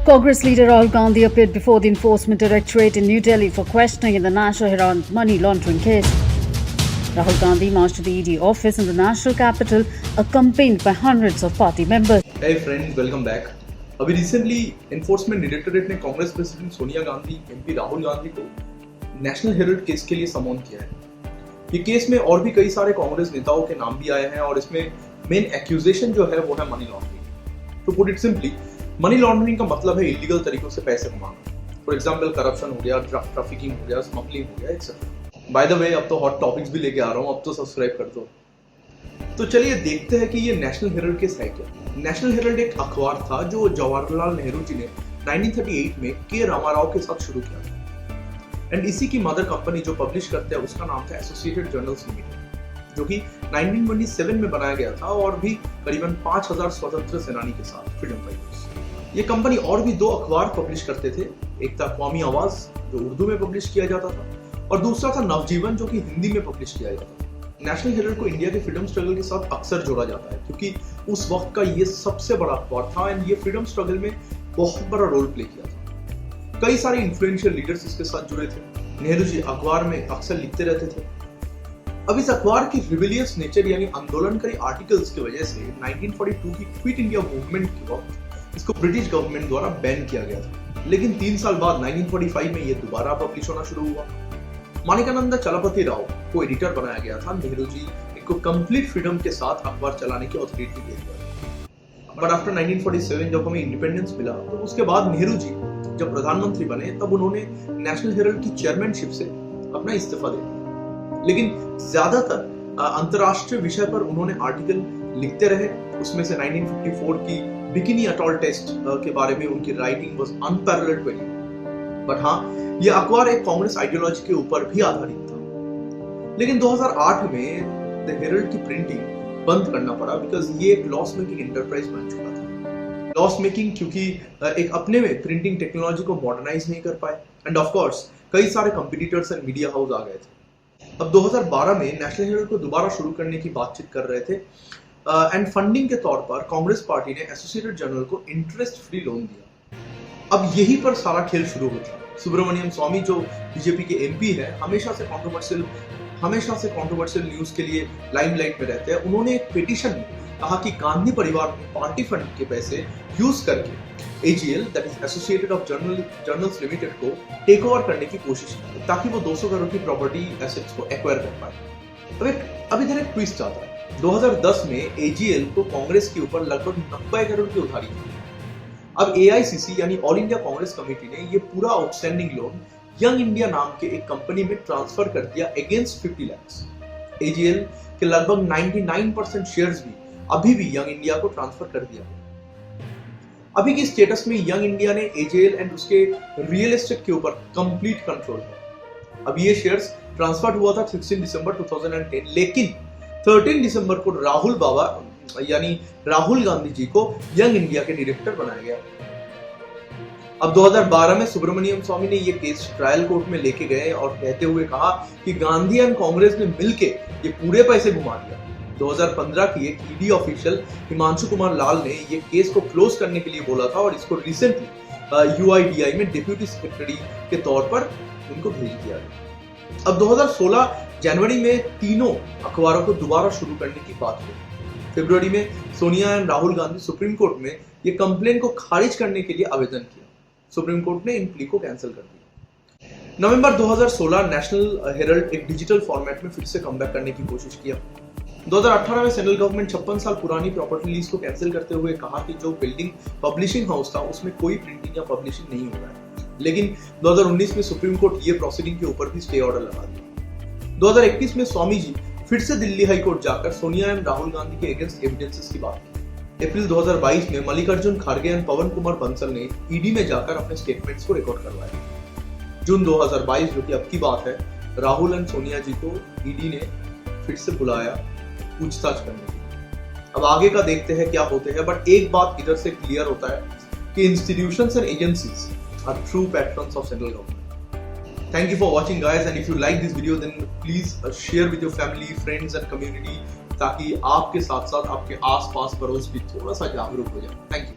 Congress leader Rahul Gandhi appeared before the Enforcement Directorate in New Delhi for questioning in the National Herald money laundering case. Rahul Gandhi marched to the ED office in the national capital, accompanied by hundreds of party members. Hey friends, welcome back. अभी recently enforcement directorate ने Congress president Sonia Gandhi, MP Rahul Gandhi को national Herald case के लिए समन किया है। ये case में और भी कई सारे कांग्रेस नेताओं के नाम भी आए हैं और इसमें मेन एक्यूजेशन जो है वो है मनी लॉन्ड्रिंग। तो put it simply, money laundering का मतलब है इलीगल तरीकों से पैसे कमाना। फॉर एग्जांपल करप्शन हो गया, ड्रग ट्रैफिकिंग हो गया, स्मगलिंग हो गया, एक्सेट्रा। बाय द वे, अब तो हॉट टॉपिक्स भी लेके आ रहा हूँ, अब तो सब्सक्राइब कर दो। तो चलिए देखते हैं कि ये नेशनल हेराल्ड केस है क्या। नेशनल हेराल्ड एक अखबार था जो जवाहरलाल नेहरू जी ने 1938 में के रामाराव के साथ शुरू किया था। एंड इसी की मदर कंपनी जो पब्लिश करते हैं उसका नाम था एसोसिएटेड जर्नल्स लिमिटेड, जो कि 1927 में बनाया गया था और भी करीबन 5000 स्वतंत्र सेनानी के साथ फ्रीडम फाइटर्स। ये कंपनी और भी दो अखबार पब्लिश करते थे। एक था कौमी आवाज जो उर्दू में पब्लिश किया जाता था और दूसरा था नवजीवन जो कि हिंदी में पब्लिश किया जाता था। नेशनल हेराल्ड को इंडिया के फ्रीडम स्ट्रगल के साथ अक्सर जोड़ा जाता है क्योंकि उस वक्त का ये सबसे बड़ा अखबार था एंड ये फ्रीडम स्ट्रगल में बहुत बड़ा रोल प्ले किया था। कई सारे इन्फ्लुएंशियल लीडर्स इसके साथ जुड़े थे। नेहरू जी अखबार में अक्सर लिखते रहते थे। अब इस अखबार की रिबेलियस नेचर यानी आंदोलनकारी आर्टिकल्स की वजह से 1942 की क्विट इंडिया मूवमेंट के वक्त इसको ब्रिटिश गवर्नमेंट द्वारा बैन किया गया था। लेकिन 3 साल बाद 1945 में ये दोबारा पब्लिश होना शुरू हुआ। माणिकानंद चलपति राव को एडिटर बनाया गया था। नेहरू जी इनको कंप्लीट फ्रीडम के साथ अखबार चलाने की अथॉरिटी दे दिया। बट आफ्टर 1947 जब हमें इंडिपेंडेंस मिला तो उसके बाद नेहरू जी जब प्रधानमंत्री बने तब उन्होंने नेशनल हेराल्ड की चेयरमैनशिप से अपना इस्तीफा दे दिया। लेकिन ज्यादातर अंतरराष्ट्रीय विषय पर उन्होंने आर्टिकल लिखते रहे। उसमें से 1954 की बिकिनी अटॉल टेस्ट के बारे में उनकी writing was unparalleled value. But हाँ, ये अखबार एक कांग्रेस आइडियोलॉजी के ऊपर भी आधारित था। लेकिन 2008 में द हेराल्ड की प्रिंटिंग बंद करना पड़ा बिकॉज ये एक लॉस मेकिंग एंटरप्राइज बन चुका था। लॉस मेकिंग क्योंकि एक अपने में प्रिंटिंग टेक्नोलॉजी को मॉडर्नाइज नहीं कर पाए एंड ऑफ कोर्स कई सारे कंपटीटर्स एंड मीडिया हाउस आ गए थे। अब 2012 में नेशनल हेराल्ड को दोबारा शुरू करने की बातचीत कर रहे थे एंड फंडिंग के तौर पर कांग्रेस पार्टी ने एसोसिएटेड जर्नल को इंटरेस्ट फ्री लोन दिया। अब यहीं पर सारा खेल शुरू हो गया। सुब्रमण्यम स्वामी जो बीजेपी के एमपी है, हमेशा से कंट्रोवर्शियल न्यूज के लिए लाइमलाइट में रहते हैं। उन्होंने एक पिटीशन में कहा कि गांधी परिवार ने पार्टी फंड के पैसे यूज करके AGL that is associated of journals limited को टेक ओवर करने की कोशिश की ताकि वो 200 करोड़ की प्रॉपर्टी एसेट्स को एक्वायर कर पाए। अब इधर एक ट्विस्ट आता है। 2010 में एजीएल को कांग्रेस के ऊपर लगभग 90 करोड़ की उधारी थी। अब एआईसीसी यानी ऑल इंडिया कांग्रेस कमेटी ने ये पूरा आउटस्टैंडिंग लोन यंग इंडिया नाम के एक कंपनी में ट्रांसफर कर दिया अगेंस्ट 50 लाख। एजीएल के लगभग 99% शेयर्स भी अभी भी यंग इंडिया को ट्रांसफर कर दिया। अभी की स्टेटस में यंग इंडिया ने एजीएल एंड उसके रियल एस्टेट के ऊपर कंप्लीट कंट्रोल है। अब ये शेयर्स ट्रांसफर हुआ था 16 दिसंबर 2010, लेकिन 13 दिसंबर को राहुल बाबा यानी राहुल गांधी जी को यंग इंडिया के डायरेक्टर बनाया गया। अब 2012 में सुब्रमण्यम स्वामी ने ये केस ट्रायल कोर्ट में लेके गए और कहते हुए कहा कि गांधी एंड कांग्रेस ने मिलके ये पूरे पैसे घुमा दिया। 2015 की एक ईडी ऑफिशियल हिमांशु कुमार लाल ने ये केस को क्लोज करने के लिए बोला था और इसको रिसेंटली यूआईडीआई में डिप्यूटी सेक्रेटरी के तौर पर उनको भेज दिया गया। अब 2016 जनवरी में तीनों अखबारों को दोबारा शुरू करने की बात हुई। फरवरी में Sonia and Rahul Gandhi supreme court में ये कंप्लेन को खारिज करने के लिए आवेदन किया। सुप्रीम कोर्ट ने इन प्ली को कैंसिल कर दिया। नवंबर 2016 नेशनल हेराल्ड एक डिजिटल फॉर्मेट में फिर से कमबैक करने की कोशिश किया। 2018 में सेंट्रल गवर्नमेंट 56 साल पुरानी प्रॉपर्टी लीज को कैंसिल करते हुए कहा कि जो बिल्डिंग पब्लिशिंग हाउस था उसमें कोई प्रिंटिंग या पब्लिशिंग नहीं हो रहा है। लेकिन 2019 में सुप्रीम कोर्ट ये प्रोसीडिंग के ऊपर भी स्टे ऑर्डर लगा दिया। 2021 में स्वामी जी फिर से दिल्ली हाई कोर्ट जाकर सोनिया एंड राहुल गांधी के अगेंस्ट एविडेंसेस की बात की। अप्रैल 2022 में मल्लिकार्जुन खड़गे एंड पवन कुमार बंसल ने ईडी में जाकर अपने स्टेटमेंट्स को रिकॉर्ड करवाया। जून 2022 जो कि अब की बात है, राहुल एंड सोनिया जी को ईडी ने फिर से बुलाया पूछताछ करने के। अब आगे का देखते हैं क्या होते हैं, बट एक बात इधर से क्लियर होता है कि institutions and agencies are true patrons of central government. Thank you for watching guys, and if you like this video then please share with your family, friends and community ताकि आपके साथ साथ आपके आस पास पड़ोस भी थोड़ा सा जागरूक हो जाए। Thank you.